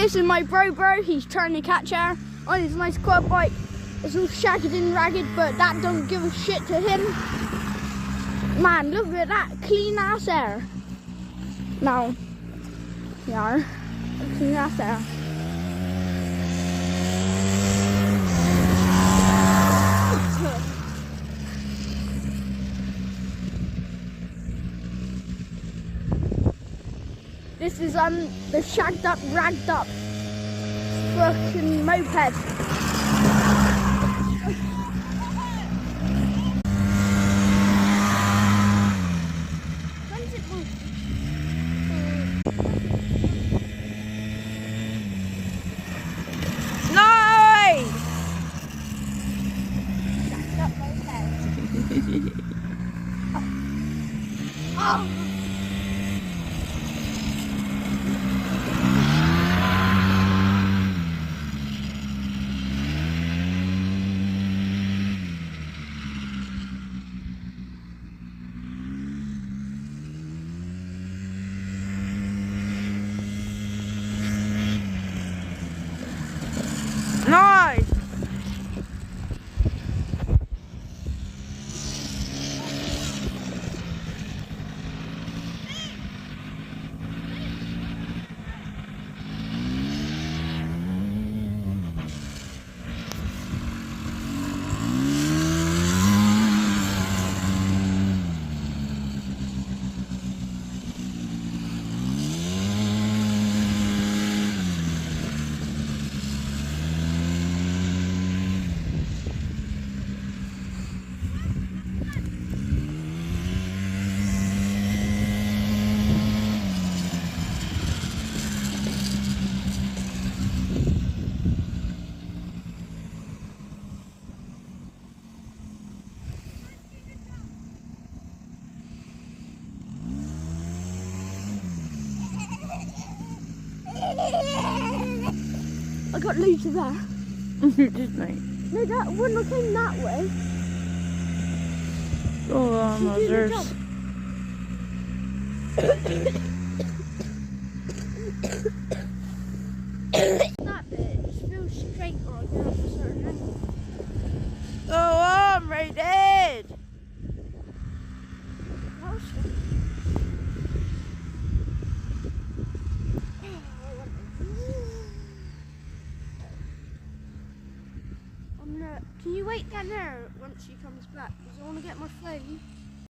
This is my bro. He's trying to catch her on his nice quad bike. It's all shagged and ragged, but that don't give a shit to him. Man, look at that clean ass air. Now, yeah, clean ass air. This is the shagged up, ragged up fucking moped. When's it move? Nice! Shagged up moped. Oh. Nice! I got loads of that. You did, mate. No, that when I came that way. Oh, there's. That bit, it just feels straight right now for certain angle. Go on, Rated! Can you wait down there once she comes back? Because I want to get my phone.